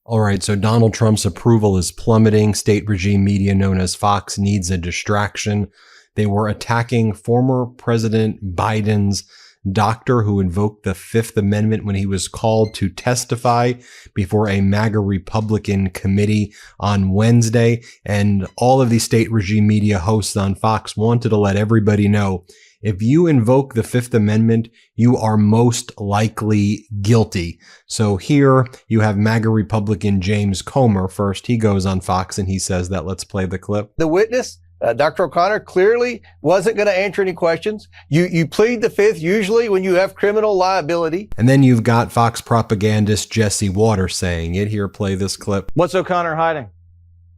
All right, so Donald Trump's approval is plummeting. State regime media known as Fox needs a distraction. They were attacking former President Biden's doctor who invoked the Fifth Amendment when he was called to testify before a MAGA Republican committee on Wednesday. And all of these state regime media hosts on Fox wanted to let everybody know, if you invoke the Fifth Amendment, you are most likely guilty. So here you have MAGA Republican James Comer first. He goes on Fox and he says that. Let's play the clip. The witness, Dr. O'Connor, clearly wasn't going to answer any questions. You plead the Fifth usually when you have criminal liability. And then you've got Fox propagandist Jesse Waters saying it. Here, play this clip. What's O'Connor hiding?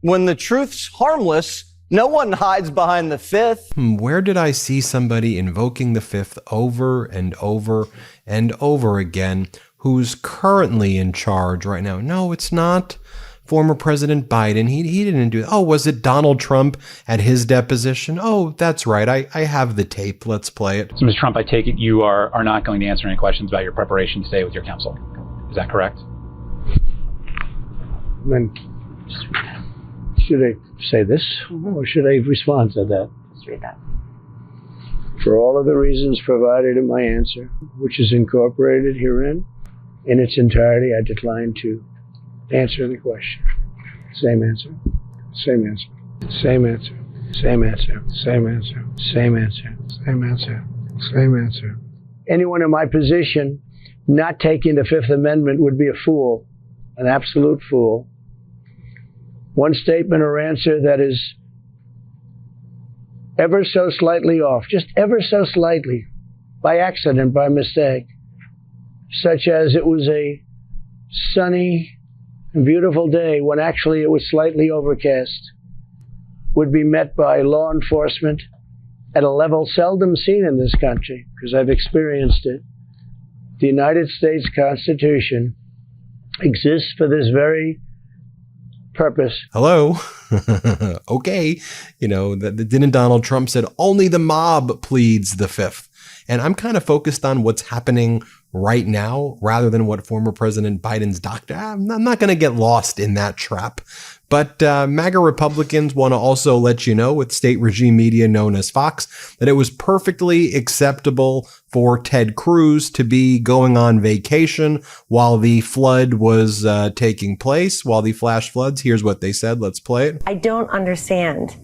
When the truth's harmless, no one hides behind the Fifth. Where did I see somebody invoking the Fifth over and over and over again who's currently in charge right now? No, it's not former President Biden. He didn't do it. Oh, was it Donald Trump at his deposition? Oh, that's right. I have the tape. Let's play it. So, Mr. Trump, I take it you are not going to answer any questions about your preparation today with your counsel. Is that correct? Then, should I say this, or should I respond to that? Just read that. For all of the reasons provided in my answer, which is incorporated herein, in its entirety, I decline to answer the question. Same answer. Same answer. Same answer. Same answer. Same answer. Same answer. Same answer. Same answer. Anyone in my position not taking the Fifth Amendment would be a fool, an absolute fool. One statement or answer that is ever so slightly off, just ever so slightly, by accident, by mistake, such as it was a sunny and beautiful day when actually it was slightly overcast, would be met by law enforcement at a level seldom seen in this country, because I've experienced it. The United States Constitution exists for this very purpose. Hello. Okay. You know, didn't Donald Trump said only the mob pleads the Fifth. And I'm kind of focused on what's happening right now rather than what former President Biden's doctor. I'm not going to get lost in that trap. But MAGA Republicans want to also let you know, with state regime media known as Fox, that it was perfectly acceptable for Ted Cruz to be going on vacation while the flood was taking place, while the flash floods. Here's what they said. Let's play it. I don't understand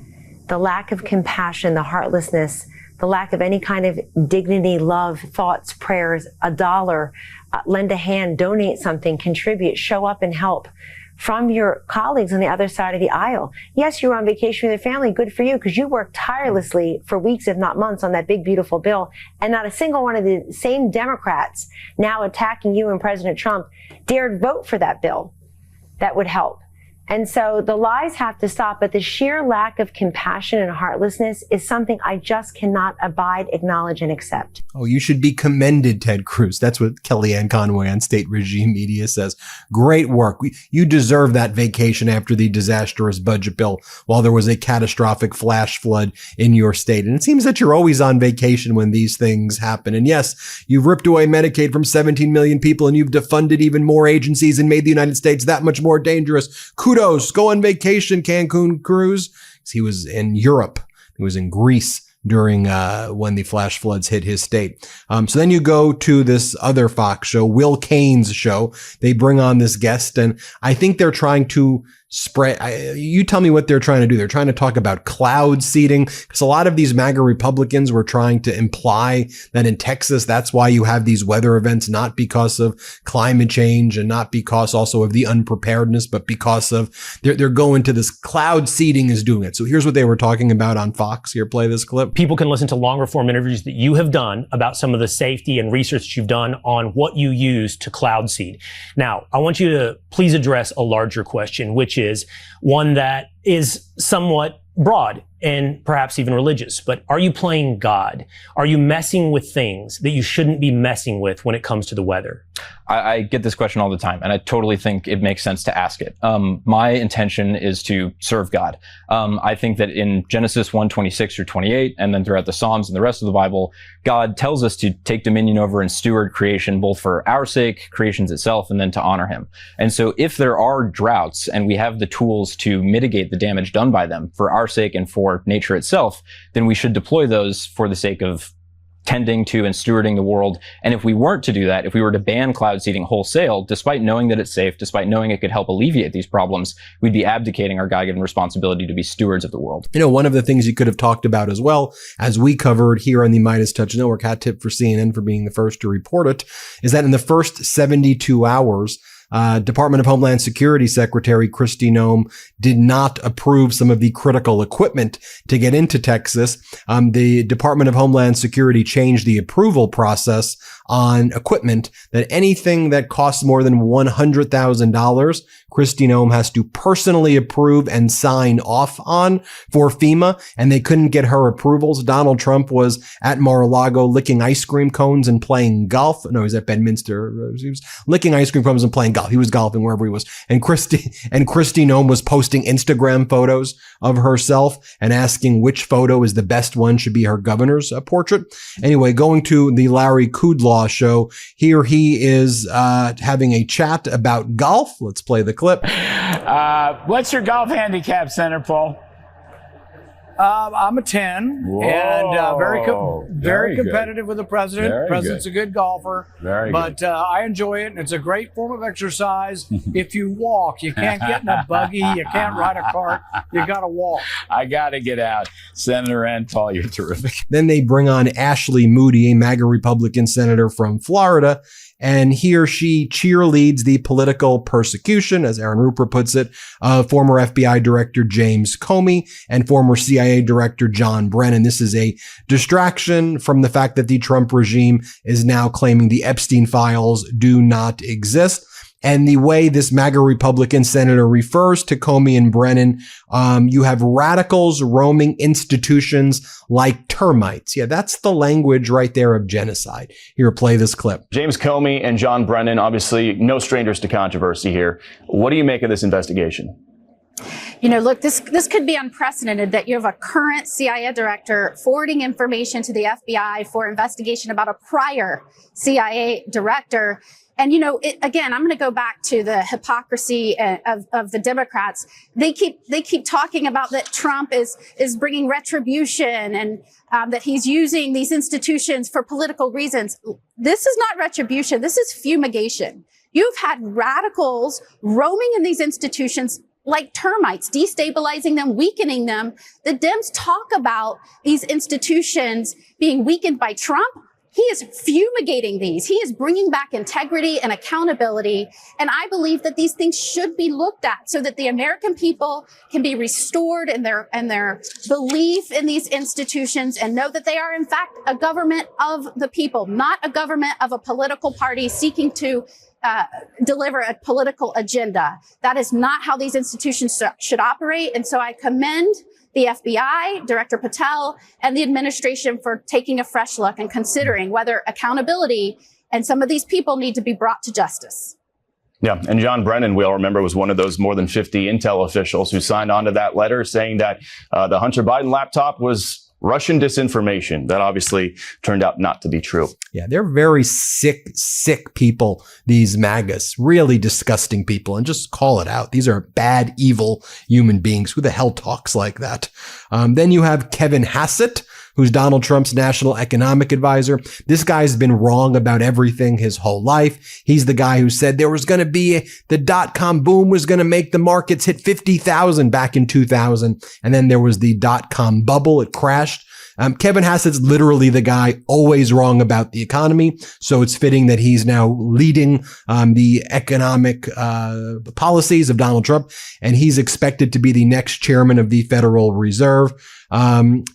the lack of compassion, the heartlessness, the lack of any kind of dignity, love, thoughts, prayers, $1, lend a hand, donate something, contribute, show up and help from your colleagues on the other side of the aisle. Yes, you're on vacation with your family. Good for you, because you worked tirelessly for weeks, if not months, on that big, beautiful bill. And not a single one of the same Democrats now attacking you and President Trump dared vote for that bill that would help. And so the lies have to stop, but the sheer lack of compassion and heartlessness is something I just cannot abide, acknowledge, and accept. Oh, you should be commended, Ted Cruz. That's what Kellyanne Conway on state regime media says. Great work. You deserve that vacation after the disastrous budget bill while there was a catastrophic flash flood in your state. And it seems that you're always on vacation when these things happen. And yes, you've ripped away Medicaid from 17 million people, and you've defunded even more agencies and made the United States that much more dangerous. Kudos. Go on vacation, Cancun Cruz. He was in Europe. He was in Greece during when the flash floods hit his state. So then you go to this other Fox show, Will Kane's show. They bring on this guest, and I think they're trying to spread. You tell me what they're trying to do. They're trying to talk about cloud seeding, because a lot of these MAGA Republicans were trying to imply that in Texas, that's why you have these weather events, not because of climate change and not because also of the unpreparedness, but because of they're going to this cloud seeding is doing it. So here's what they were talking about on Fox. Here, play this clip. People can listen to longer form interviews that you have done about some of the safety and research that you've done on what you use to cloud seed. Now, I want you to please address a larger question, which is one that is somewhat broad. and perhaps even religious, but are you playing God? Are you messing with things that you shouldn't be messing with when it comes to the weather? I get this question all the time, and I totally think it makes sense to ask it. My intention is to serve God. I think that in Genesis 1:26 through 28, and then throughout the Psalms and the rest of the Bible, God tells us to take dominion over and steward creation, both for our sake, creation's itself, and then to honor him. And so if there are droughts and we have the tools to mitigate the damage done by them for our sake and for nature itself, then we should deploy those for the sake of tending to and stewarding the world. And if we weren't to do that, if we were to ban cloud seeding wholesale, despite knowing that it's safe, despite knowing it could help alleviate these problems, we'd be abdicating our God-given responsibility to be stewards of the world. You know, one of the things you could have talked about as well, as we covered here on the MeidasTouch Network, hat tip for CNN for being the first to report it, is that in the first 72 hours, Department of Homeland Security Secretary Kristi Noem did not approve some of the critical equipment to get into Texas. The Department of Homeland Security changed the approval process on equipment that anything that costs more than $100,000, Kristi Noem has to personally approve and sign off on for FEMA, and they couldn't get her approvals. Donald Trump was at Mar-a-Lago licking ice cream cones and playing golf. No, he was at Bedminster. He was licking ice cream cones and playing golf. He was golfing wherever he was. And Kristi Noem was posting Instagram photos of herself and asking which photo is the best one, should be her governor's portrait. Anyway, going to the Larry Kudlow show, here he is having a chat about golf. Let's play the clip. What's your golf handicap, Senator Paul? I'm a 10. Whoa, and very competitive with the president. The president's a good golfer. But I enjoy it, and it's a great form of exercise. If you walk, you can't get in a buggy, you can't ride a cart, you got to walk. I got to get out. Senator and Paul, you're terrific. Then they bring on Ashley Moody, a MAGA Republican senator from Florida, and he or she cheerleads the political persecution, as Aaron Rupert puts it, of former FBI Director James Comey and former CIA Director John Brennan. This is a distraction from the fact that the Trump regime is now claiming the Epstein files do not exist. And the way this MAGA Republican senator refers to Comey and Brennan, you have radicals roaming institutions like termites. Yeah, that's the language right there of genocide. Here, play this clip. James Comey and John Brennan, obviously no strangers to controversy here. What do you make of this investigation? You know, look, this could be unprecedented, that you have a current CIA director forwarding information to the FBI for investigation about a prior CIA director. And, you know, again, I'm going to go back to the hypocrisy of the Democrats. They keep talking about that Trump is bringing retribution and that he's using these institutions for political reasons. This is not retribution. This is fumigation. You've had radicals roaming in these institutions like termites, destabilizing them, weakening them. The Dems talk about these institutions being weakened by Trump. He is fumigating these. He is bringing back integrity and accountability. And I believe that these things should be looked at so that the American people can be restored in their belief in these institutions and know that they are, in fact, a government of the people, not a government of a political party seeking to deliver a political agenda. That is not how these institutions should operate. And so I commend the FBI, Director Patel, and the administration for taking a fresh look and considering whether accountability and some of these people need to be brought to justice. Yeah, and John Brennan, we all remember, was one of those more than 50 intel officials who signed on to that letter saying that the Hunter Biden laptop was Russian disinformation. That obviously turned out not to be true. Yeah, they're very sick people, these MAGAs, really disgusting people, and just call it out. These are bad, evil human beings. Who the hell talks like that? Then you have Kevin Hassett, who's Donald Trump's national economic advisor. This guy's been wrong about everything his whole life. He's the guy who said there was going to be the dot-com boom was going to make the markets hit 50,000 back in 2000. And then there was the dot-com bubble. It crashed. Kevin Hassett's literally the guy always wrong about the economy. So it's fitting that he's now leading the economic policies of Donald Trump. And he's expected to be the next chairman of the Federal Reserve.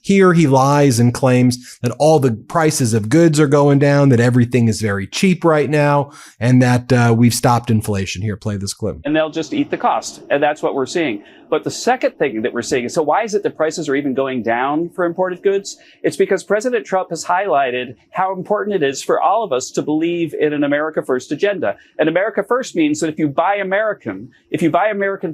Here he lies and claims that all the prices of goods are going down, that everything is very cheap right now, and that we've stopped inflation. Here, play this clip. And they'll just eat the cost. And that's what we're seeing. But the second thing that we're seeing is, so why is it that prices are even going down for imported goods? It's because President Trump has highlighted how important it is for all of us to believe in an America First agenda. And America First means that if you buy American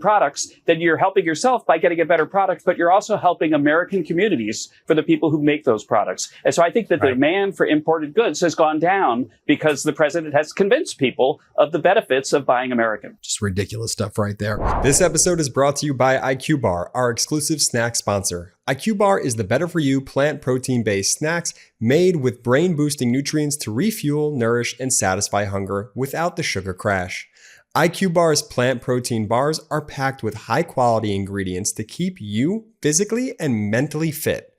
products, then you're helping yourself by getting a better product, but you're also helping American communities for the people who make those products. And so I think that the demand for imported goods has gone down because the president has convinced people of the benefits of buying American. Just ridiculous stuff right there. This episode is brought to you by IQ Bar, our exclusive snack sponsor. IQ Bar is the better-for-you plant protein-based snacks made with brain-boosting nutrients to refuel, nourish, and satisfy hunger without the sugar crash. IQ Bar's plant protein bars are packed with high-quality ingredients to keep you physically and mentally fit.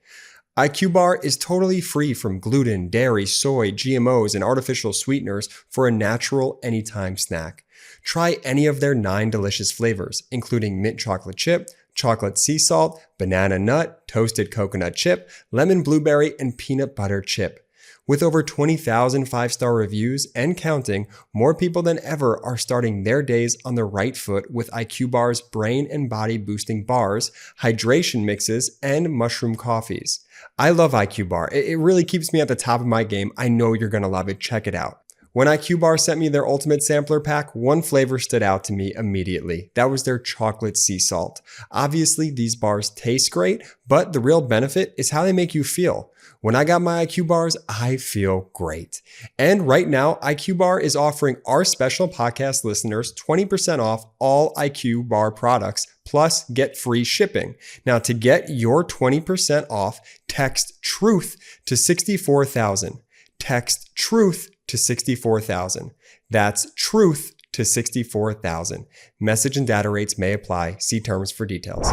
IQ Bar is totally free from gluten, dairy, soy, GMOs, and artificial sweeteners for a natural anytime snack. Try any of their 9 delicious flavors, including mint chocolate chip, chocolate sea salt, banana nut, toasted coconut chip, lemon blueberry, and peanut butter chip. With over 20,000 5-star reviews and counting, more people than ever are starting their days on the right foot with IQ Bar's brain and body boosting bars, hydration mixes, and mushroom coffees. I love IQ Bar. It really keeps me at the top of my game. I know you're going to love it. Check it out. When IQ Bar sent me their ultimate sampler pack, one flavor stood out to me immediately. That was their chocolate sea salt. Obviously, these bars taste great, but the real benefit is how they make you feel. When I got my IQ Bars, I feel great. And right now, IQ Bar is offering our special podcast listeners 20% off all IQ Bar products, plus get free shipping. Now, to get your 20% off, text TRUTH to 64,000. Text TRUTH to 64,000. That's TRUTH to 64,000. Message and data rates may apply. See terms for details.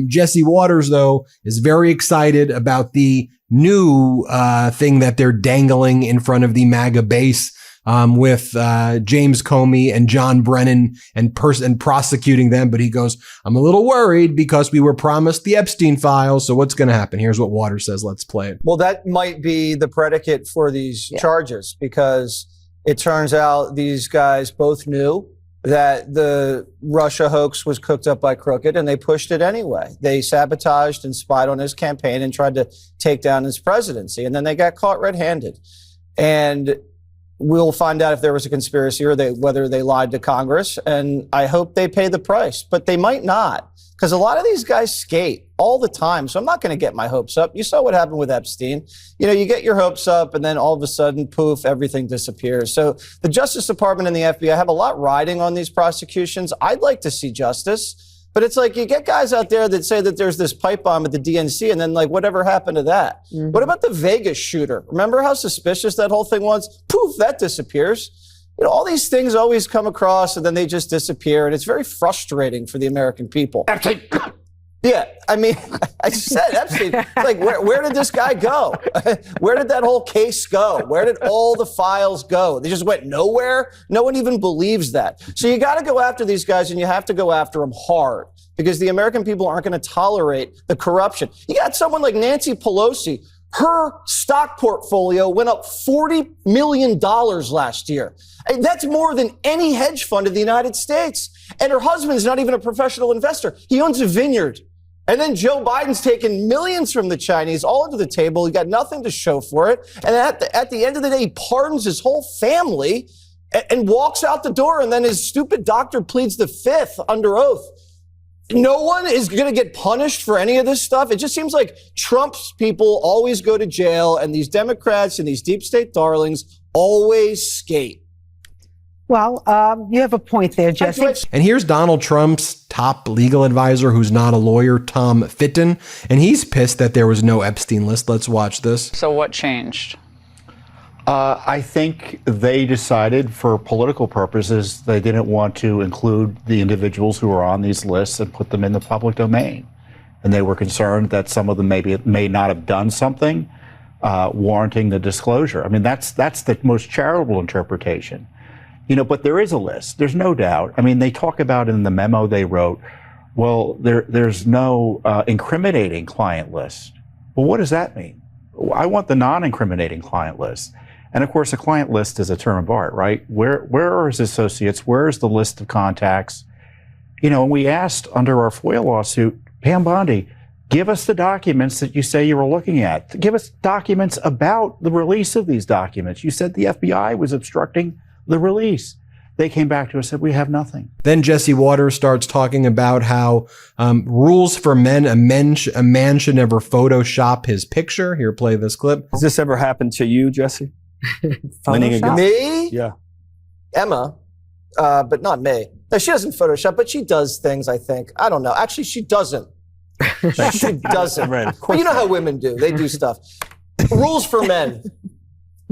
Jesse Waters, though, is very excited about the new thing that they're dangling in front of the MAGA base with James Comey and John Brennan and prosecuting them. But he goes, I'm a little worried because we were promised the Epstein files. So what's going to happen? Here's what Waters says. Let's play it. Well, that might be the predicate for these charges, because it turns out these guys both knew that the Russia hoax was cooked up by Crooked, and they pushed it anyway. They sabotaged and spied on his campaign and tried to take down his presidency. And then they got caught red-handed. And we'll find out if there was a conspiracy or whether they lied to Congress. And I hope they pay the price, but they might not, because a lot of these guys skate all the time. So I'm not going to get my hopes up. You saw what happened with Epstein. You know, you get your hopes up and then all of a sudden, poof, everything disappears. So the Justice Department and the FBI have a lot riding on these prosecutions. I'd like to see justice. But it's like you get guys out there that say that there's this pipe bomb at the DNC, and then like whatever happened to that? Mm-hmm. What about the Vegas shooter? Remember how suspicious that whole thing was? Poof, that disappears. You know, all these things always come across and then they just disappear, and it's very frustrating for the American people. Epstein. Yeah, I mean, I said Epstein. Like, where did this guy go? Where did that whole case go? Where did all the files go? They just went nowhere? No one even believes that. So you got to go after these guys, and you have to go after them hard, because the American people aren't going to tolerate the corruption. You got someone like Nancy Pelosi. Her stock portfolio went up $40 million last year. And that's more than any hedge fund in the United States. And her husband's not even a professional investor. He owns a vineyard. And then Joe Biden's taken millions from the Chinese all under the table. He got nothing to show for it. And at the end of the day, he pardons his whole family and walks out the door. And then his stupid doctor pleads the fifth under oath. No one is going to get punished for any of this stuff. It just seems like Trump's people always go to jail, and these Democrats and these deep state darlings always skate. Well, you have a point there, Jesse. And here's Donald Trump's top legal advisor, who's not a lawyer, Tom Fitton, and he's pissed that there was no Epstein list. Let's watch this. So what changed? I think they decided for political purposes they didn't want to include the individuals who are on these lists and put them in the public domain. And they were concerned that some of them may not have done something warranting the disclosure. I mean, that's the most charitable interpretation. You know, but there is a list. There's no doubt. I mean, they talk about in the memo they wrote Well, there's no incriminating client list. Well, what does that mean? I want the non-incriminating client list. And of course, a client list is a term of art, right? Where are his associates? Where's the list of contacts? You know, we asked under our FOIA lawsuit, Pam Bondi, give us the documents that you say you were looking at. Give us documents about the release of these documents. You said the FBI was obstructing the release. They came back to us and said, we have nothing. Then Jesse Waters starts talking about how rules for men, a man should never Photoshop his picture. Here, play this clip. Has this ever happened to you, Jesse? Me? Yeah. Emma, but not me. No, she doesn't Photoshop, but she does things, I think. I don't know. Actually, she doesn't. She doesn't. Right, But you know how women do. They do stuff. Rules for men.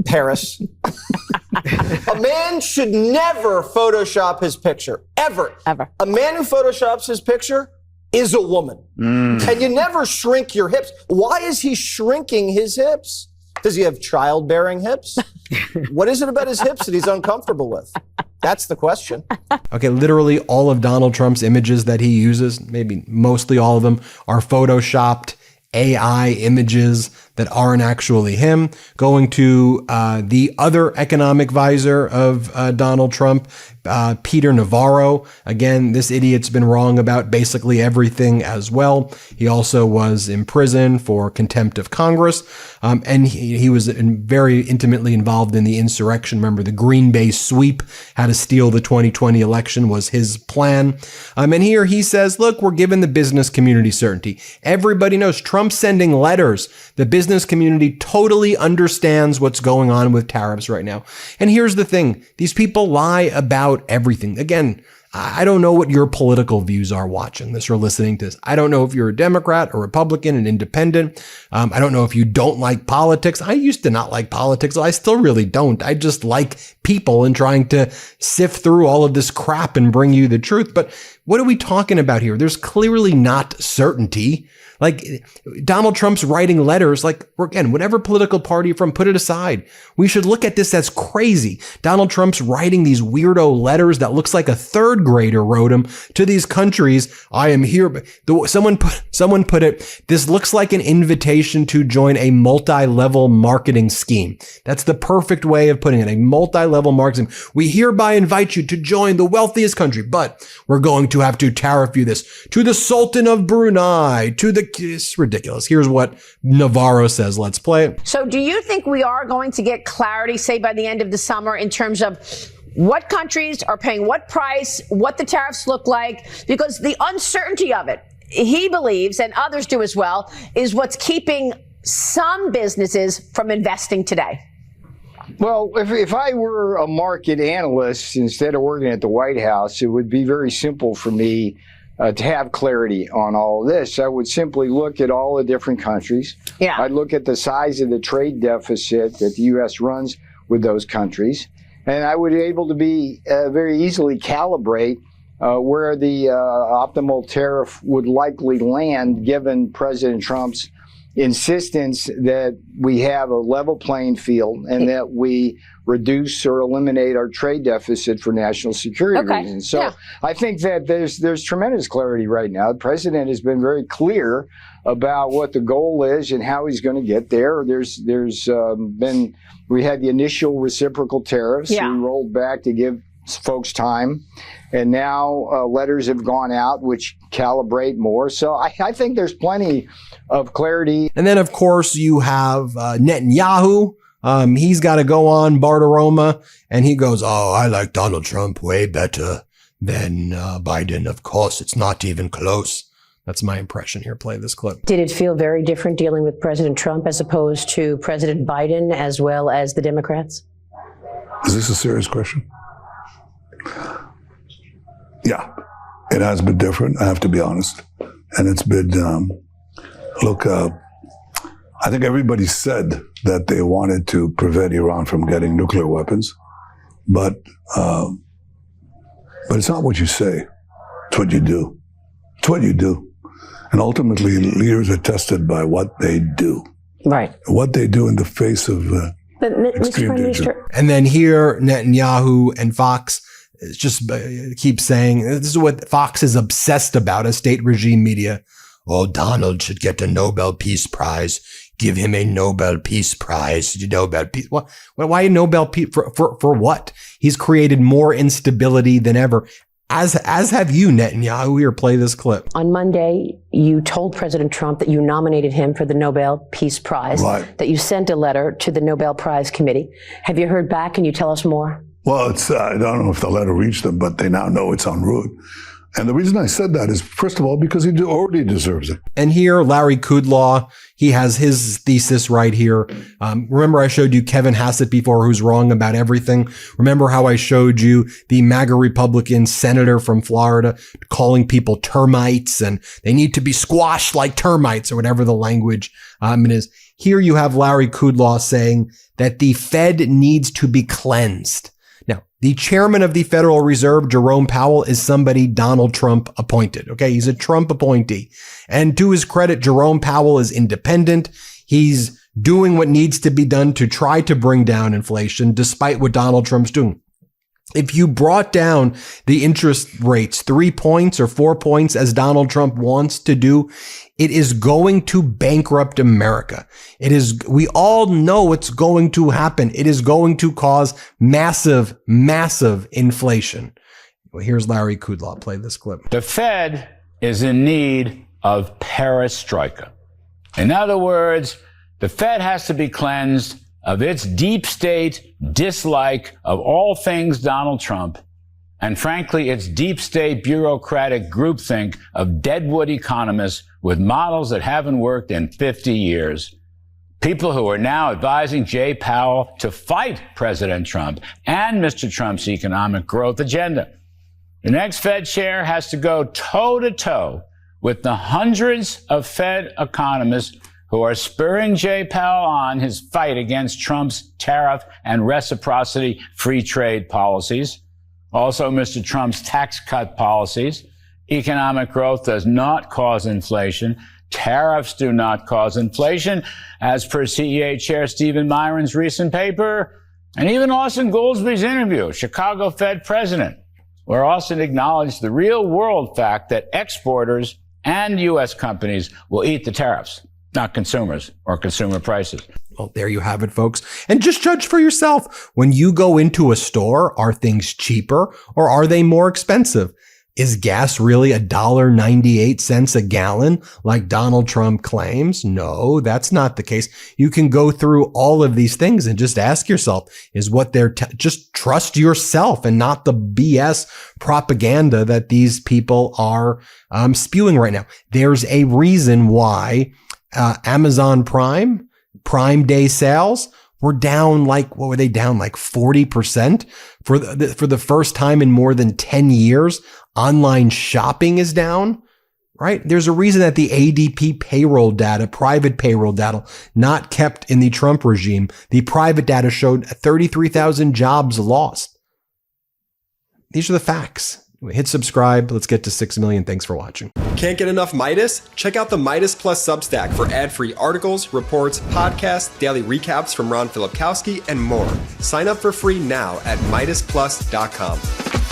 Paris. A man should never Photoshop his picture. Ever. Ever. A man who Photoshops his picture is a woman. And you never shrink your hips. Why is he shrinking his hips? Does he have childbearing hips? What is it about his hips that he's uncomfortable with? That's the question. Okay, literally all of Donald Trump's images that he uses, maybe mostly all of them, are Photoshopped AI images that aren't actually him. Going to the other economic advisor of Donald Trump, Peter Navarro. Again, this idiot's been wrong about basically everything as well. He also was in prison for contempt of Congress. And he was very intimately involved in the insurrection. Remember, the Green Bay sweep, how to steal the 2020 election was his plan. And here he says, look, we're giving the business community certainty. Everybody knows Trump's sending letters. The business community totally understands what's going on with tariffs right now. And here's the thing. These people lie about everything. Again, I don't know what your political views are watching this or listening to this. I don't know if you're a Democrat or Republican, an independent. I don't know if you don't like politics. I used to not like politics. I still really don't. I just like people and trying to sift through all of this crap and bring you the truth. But what are we talking about here? There's clearly not certainty. Like Donald Trump's writing letters, like, again, whatever political party you're from, put it aside. We should look at this as crazy. Donald Trump's writing these weirdo letters that looks like a third grader wrote them to these countries. I am here. Someone put it, this looks like an invitation to join a multi-level marketing scheme. That's the perfect way of putting it, a multi-level marketing. We hereby invite you to join the wealthiest country, but we're going to have to tariff you this to the Sultan of Brunei, to the, it's ridiculous. Here's what Navarro says. Let's play it. So do you think we are going to get clarity, say, by the end of the summer in terms of what countries are paying what price, what the tariffs look like? Because the uncertainty of it, he believes, and others do as well, is what's keeping some businesses from investing today. Well, if I were a market analyst instead of working at the White House, it would be very simple for me to have clarity on all of this. I would simply look at all the different countries. Yeah. I'd look at the size of the trade deficit that the U.S. runs with those countries. And I would be able to be very easily calibrate where the optimal tariff would likely land given President Trump's insistence that we have a level playing field and that we reduce or eliminate our trade deficit for national security reasons. So I think that there's tremendous clarity right now. The president has been very clear about what the goal is and how he's going to get there. We had the initial reciprocal tariffs. We rolled back to give folks time. And now letters have gone out which calibrate more. So I think there's plenty of clarity. And then, of course, you have Netanyahu. He's got to go on Bardaroma, and he goes, oh, I like Donald Trump way better than Biden. Of course, it's not even close. That's my impression here. Play this clip. Did it feel very different dealing with President Trump as opposed to President Biden as well as the Democrats? Is this a serious question? Yeah, it has been different, I have to be honest. And it's been, I think everybody said that they wanted to prevent Iran from getting nuclear weapons, but it's not what you say, it's what you do. It's what you do. And ultimately, leaders are tested by what they do. Right. What they do in the face of extreme danger. And then here, Netanyahu and Fox, just keeps saying, this is what Fox is obsessed about as state regime media. Oh, Donald should get a Nobel Peace Prize. Give him a Nobel Peace Prize. Nobel Peace. Why a Nobel Peace? For what? He's created more instability than ever. As have you, Netanyahu. Here, play this clip. On Monday, you told President Trump that you nominated him for the Nobel Peace Prize, right. That you sent a letter to the Nobel Prize Committee. Have you heard back? Can you tell us more? Well, I don't know if the letter reached them, but they now know it's en route. And the reason I said that is, first of all, because he already deserves it. And here, Larry Kudlow, he has his thesis right here. Remember I showed you Kevin Hassett before, who's wrong about everything. Remember how I showed you the MAGA Republican senator from Florida calling people termites and they need to be squashed like termites, or whatever the language is. Here you have Larry Kudlow saying that the Fed needs to be cleansed. Now, the chairman of the Federal Reserve, Jerome Powell, is somebody Donald Trump appointed. Okay, he's a Trump appointee. And to his credit, Jerome Powell is independent. He's doing what needs to be done to try to bring down inflation, despite what Donald Trump's doing. If you brought down the interest rates 3 points or 4 points, as Donald Trump wants to do, it is going to bankrupt America. We all know what's going to happen. It is going to cause massive, massive inflation. Well, here's Larry Kudlow. Play this clip. The Fed is in need of perestroika. In other words, the Fed has to be cleansed of its deep state dislike of all things Donald Trump, and frankly, its deep state bureaucratic groupthink of deadwood economists with models that haven't worked in 50 years. People who are now advising Jay Powell to fight President Trump and Mr. Trump's economic growth agenda. The next Fed chair has to go toe-to-toe with the hundreds of Fed economists who are spurring Jay Powell on his fight against Trump's tariff and reciprocity free trade policies. Also, Mr. Trump's tax cut policies. Economic growth does not cause inflation. Tariffs do not cause inflation, as per CEA Chair Stephen Myron's recent paper, and even Austin Goolsby's interview, Chicago Fed president, where Austin acknowledged the real world fact that exporters and U.S. companies will eat the tariffs, not consumers or consumer prices. Well, there you have it, folks. And just judge for yourself. When you go into a store, are things cheaper or are they more expensive? Is gas really $1.98 a gallon like Donald Trump claims? No, that's not the case. You can go through all of these things and just ask yourself, is what they're just trust yourself and not the BS propaganda that these people are spewing right now. There's a reason why Amazon Prime Day sales were down like 40% for the first time in more than 10 years. Online shopping is down, right? There's a reason that the ADP payroll data, private payroll data, not kept in the Trump regime. The private data showed 33,000 jobs lost. These are the facts. Hit subscribe. Let's get to 6 million. Thanks for watching. Can't get enough Meidas? Check out the Meidas Plus Substack for ad-free articles, reports, podcasts, daily recaps from Ron Filipkowski, and more. Sign up for free now at MeidasPlus.com.